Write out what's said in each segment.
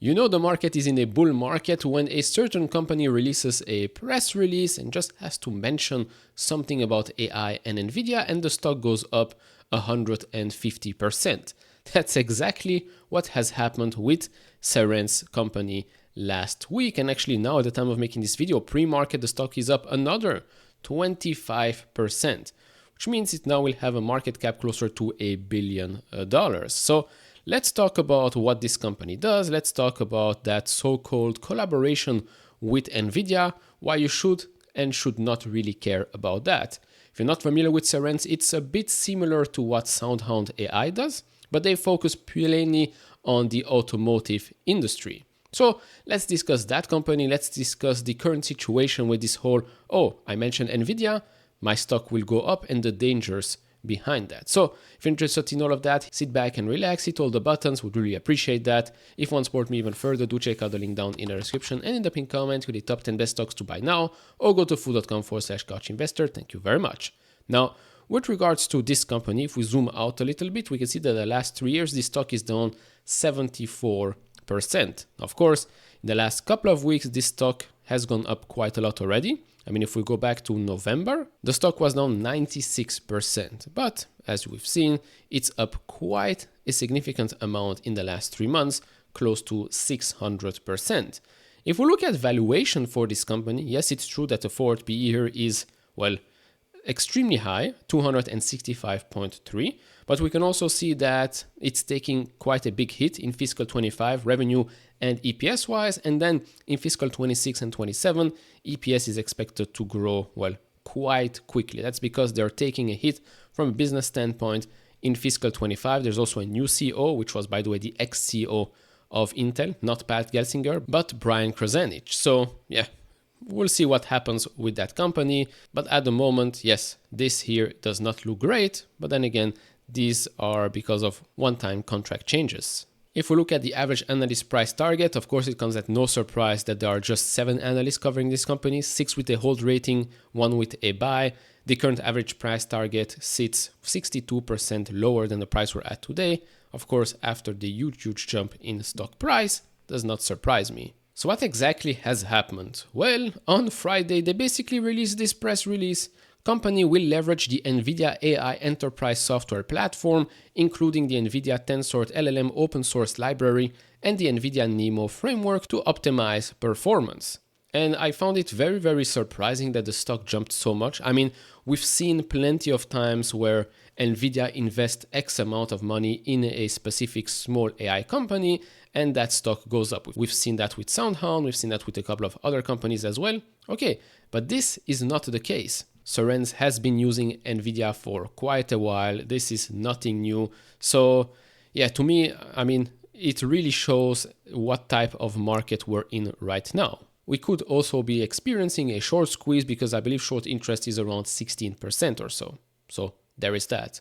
You know the market is in a bull market when a certain company releases a press release and just has to mention something about AI and Nvidia and the stock goes up 150%. That's exactly what has happened with Cerence company last week, and actually now at the time of making this video, pre-market the stock is up another 25%, which means it now will have a market cap closer to $1 billion. So let's talk about what this company does. Let's talk about that so-called collaboration with Nvidia, why you should and should not really care about that. If you're not familiar with Cerence, it's a bit similar to what SoundHound AI does, but they focus plainly on the automotive industry. So let's discuss that company. Let's discuss the current situation with this whole, oh, I mentioned Nvidia, my stock will go up, and the dangers behind that. So if you're interested in all of that, sit back and relax, hit all the buttons, would really appreciate that. If you want to support me even further, do check out the link down in the description and in the pinned comment with the top 10 best stocks to buy now, or go to fool.com/couchinvestor. Thank you very much. Now, with regards to this company, if we zoom out a little bit, we can see that the last 3 years, this stock is down 74%. Of course, in the last couple of weeks, this stock has gone up quite a lot already. I mean, if we go back to November, the stock was down 96%. But as we've seen, it's up quite a significant amount in the last 3 months, close to 600%. If we look at valuation for this company, yes, it's true that the forward PE here is, well, extremely high, 265.3, but we can also see that it's taking quite a big hit in fiscal 25 revenue and EPS wise, and then in fiscal 26 and 27, EPS is expected to grow, well, quite quickly. That's because they're taking a hit from a business standpoint in fiscal 25. There's also a new CEO, which was, by the way, the ex-CEO of Intel, not Pat Gelsinger, but Brian Krzanich. So yeah, we'll see what happens with that company. But at the moment, yes, this here does not look great. But then again, these are because of one-time contract changes. If we look at the average analyst price target, of course, it comes at no surprise that there are just 7 analysts covering this company, 6 with a hold rating, 1 with a buy. The current average price target sits 62% lower than the price we're at today. Of course, after the huge jump in stock price, does not surprise me. So what exactly has happened? Well, on Friday, they basically released this press release. Company will leverage the Nvidia AI enterprise software platform, including the Nvidia Tensor LLM open source library and the Nvidia NeMo framework to optimize performance. And I found it very surprising that the stock jumped so much. I mean, we've seen plenty of times where Nvidia invests X amount of money in a specific small AI company and that stock goes up. We've seen that with SoundHound, we've seen that with a couple of other companies as well. Okay, but this is not the case. Cerence has been using Nvidia for quite a while. This is nothing new. So yeah, to me, I mean, it really shows what type of market we're in right now. We could also be experiencing a short squeeze because I believe short interest is around 16% or so. So there is that.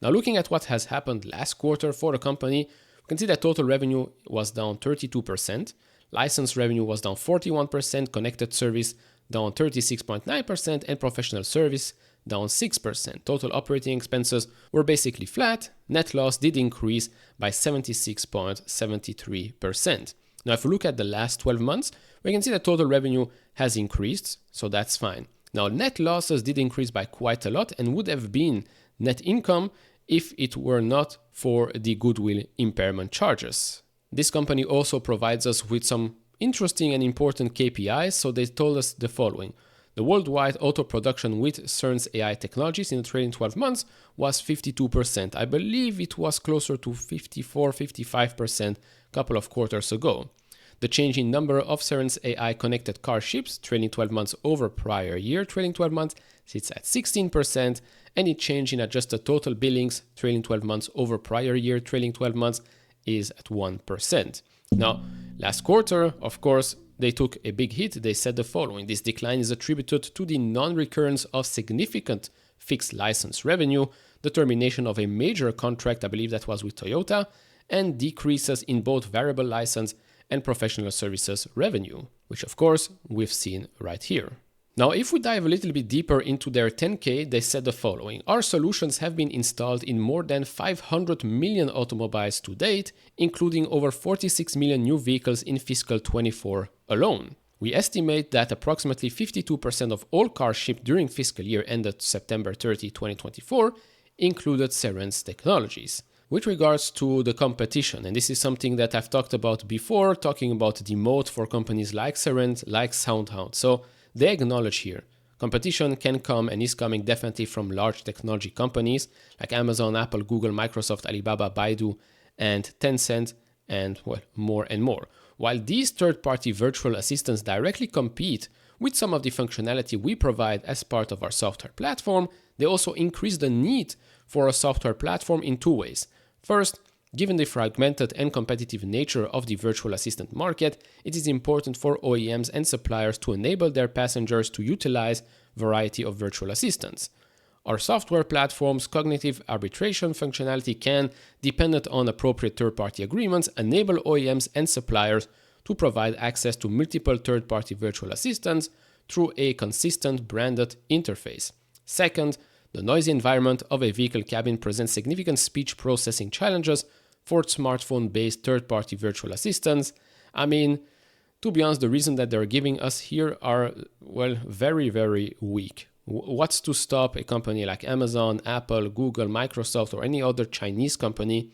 Now looking at what has happened last quarter for the company, we can see that total revenue was down 32%, license revenue was down 41%, connected service down 36.9%, and professional service down 6%. Total operating expenses were basically flat. Net loss did increase by 76.73%. Now, if we look at the last 12 months, we can see that total revenue has increased, so that's fine. Now, net losses did increase by quite a lot and would have been net income if it were not for the goodwill impairment charges. This company also provides us with some interesting and important KPIs, so they told us the following. The worldwide auto production with Cerence AI technologies in the trailing 12 months was 52%. I believe it was closer to 54-55% a couple of quarters ago. The change in number of Cerence AI connected car ships trailing 12 months over prior year trailing 12 months sits at 16%, and the change in adjusted total billings trailing 12 months over prior year trailing 12 months is at 1%. Now, last quarter, of course, they took a big hit. They said the following. This decline is attributed to the non-recurrence of significant fixed license revenue, the termination of a major contract, I believe that was with Toyota, and decreases in both variable license and professional services revenue, which of course we've seen right here. Now, if we dive a little bit deeper into their 10K, they said the following: our solutions have been installed in more than 500 million automobiles to date, including over 46 million new vehicles in fiscal 24 alone. We estimate that approximately 52% of all cars shipped during fiscal year ended September 30, 2024, included Cerence technologies. With regards to the competition, and this is something that I've talked about before, talking about the moat for companies like Cerence, like SoundHound. So they acknowledge here, competition can come and is coming definitely from large technology companies like Amazon, Apple, Google, Microsoft, Alibaba, Baidu, and Tencent, and well, more and more. While these third-party virtual assistants directly compete with some of the functionality we provide as part of our software platform, they also increase the need for a software platform in two ways. First, given the fragmented and competitive nature of the virtual assistant market, it is important for OEMs and suppliers to enable their passengers to utilize a variety of virtual assistants. Our software platform's cognitive arbitration functionality can, dependent on appropriate third-party agreements, enable OEMs and suppliers to provide access to multiple third-party virtual assistants through a consistent branded interface. Second, the noisy environment of a vehicle cabin presents significant speech processing challenges for smartphone-based third-party virtual assistants. I mean, to be honest, the reason that they're giving us here are, well, very, very weak. What's to stop a company like Amazon, Apple, Google, Microsoft, or any other Chinese company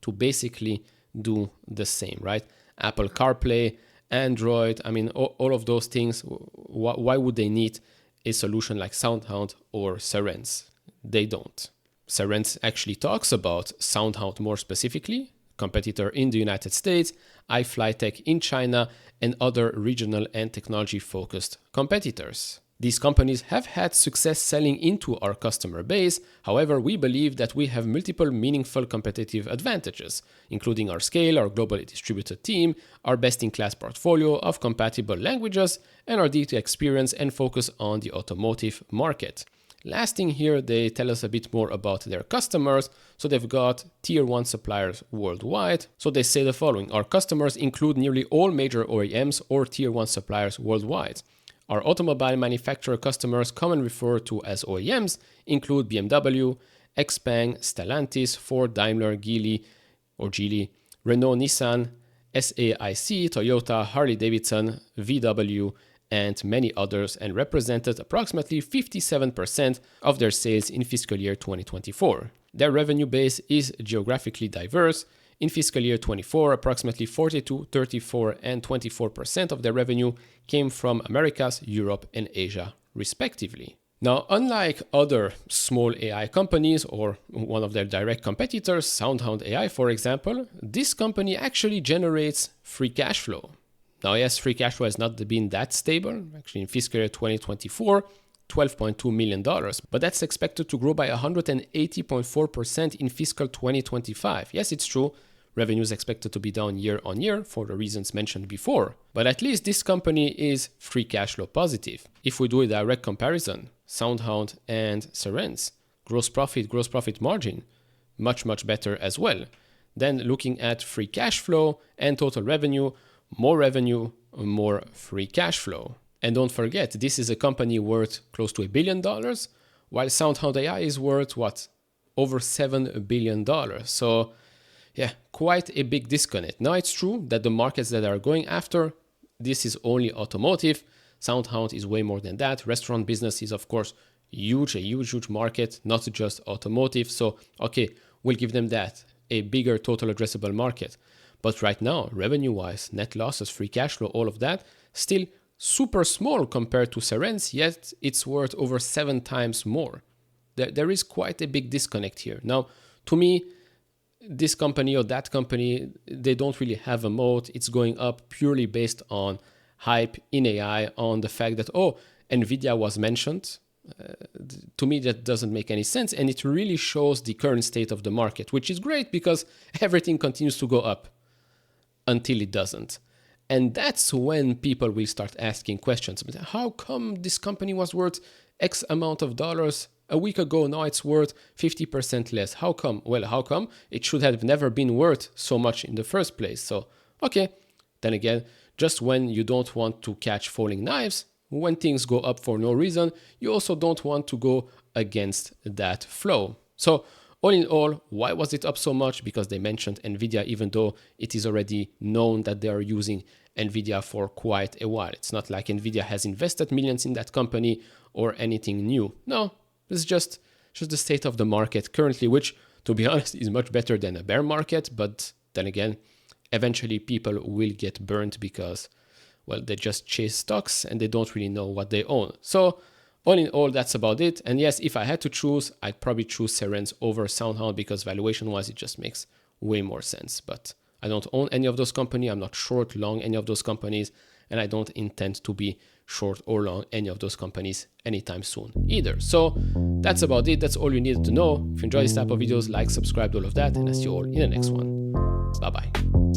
to basically do the same, right? Apple CarPlay, Android, I mean, all of those things, why would they need a solution like SoundHound or Cerence? They don't. Cerence actually talks about SoundHound more specifically, competitor in the United States, iFlyTech in China, and other regional and technology-focused competitors. These companies have had success selling into our customer base. However, we believe that we have multiple meaningful competitive advantages, including our scale, our globally distributed team, our best-in-class portfolio of compatible languages, and our deep experience and focus on the automotive market. Last thing here, they tell us a bit more about their customers. So they've got tier 1 suppliers worldwide. So they say the following: our customers include nearly all major OEMs or tier 1 suppliers worldwide. Our automobile manufacturer customers, commonly referred to as OEMs, include BMW, XPeng, Stellantis, Ford, Daimler, Geely, Renault, Nissan, SAIC, Toyota, Harley-Davidson, VW, and many others, and represented approximately 57% of their sales in fiscal year 2024. Their revenue base is geographically diverse. In fiscal year 24, approximately 42, 34, and 24% of their revenue came from Americas, Europe, and Asia, respectively. Now, unlike other small AI companies or one of their direct competitors, SoundHound AI, for example, this company actually generates free cash flow. Now, yes, free cash flow has not been that stable. Actually, in fiscal year 2024, $12.2 million, but that's expected to grow by 180.4% in fiscal 2025. Yes, it's true. Revenue is expected to be down year on year for the reasons mentioned before. But at least this company is free cash flow positive. If we do a direct comparison, SoundHound and Cerence, gross profit margin, much better as well. Then looking at free cash flow and total revenue, more free cash flow. And don't forget, this is a company worth close to $1 billion, while SoundHound AI is worth what? Over $7 billion. So yeah, quite a big disconnect. Now, it's true that the markets that are going after, this is only automotive. SoundHound is way more than that. Restaurant business is, of course, a huge market, not just automotive. So, okay, we'll give them that, a bigger total addressable market. But right now, revenue-wise, net losses, free cash flow, all of that, still super small compared to Cerence, yet it's worth over 7 times more. There is quite a big disconnect here. Now, to me, this company or that company, they don't really have a moat. It's going up purely based on hype in AI, on the fact that, oh, Nvidia was mentioned. To me, that doesn't make any sense. And it really shows the current state of the market, which is great because everything continues to go up until it doesn't. And that's when people will start asking questions. But how come this company was worth X amount of dollars a week ago? Now it's worth 50% less. How come? Well, how come? It should have never been worth so much in the first place. So, okay. Then again, just when you don't want to catch falling knives, when things go up for no reason, you also don't want to go against that flow. So all in all, why was it up so much? Because they mentioned Nvidia, even though it is already known that they are using Nvidia for quite a while. It's not like Nvidia has invested millions in that company or anything new. No, it's just the state of the market currently, which, to be honest, is much better than a bear market. But then again, eventually people will get burnt because, well, they just chase stocks and they don't really know what they own. So all in all, that's about it. And yes, if I had to choose, I'd probably choose Cerence over SoundHound because valuation-wise, it just makes way more sense. But I don't own any of those companies. I'm not short, long any of those companies. And I don't intend to be short or long any of those companies anytime soon either. So that's about it. That's all you needed to know. If you enjoy this type of videos, like, subscribe, all of that. And I'll see you all in the next one. Bye-bye.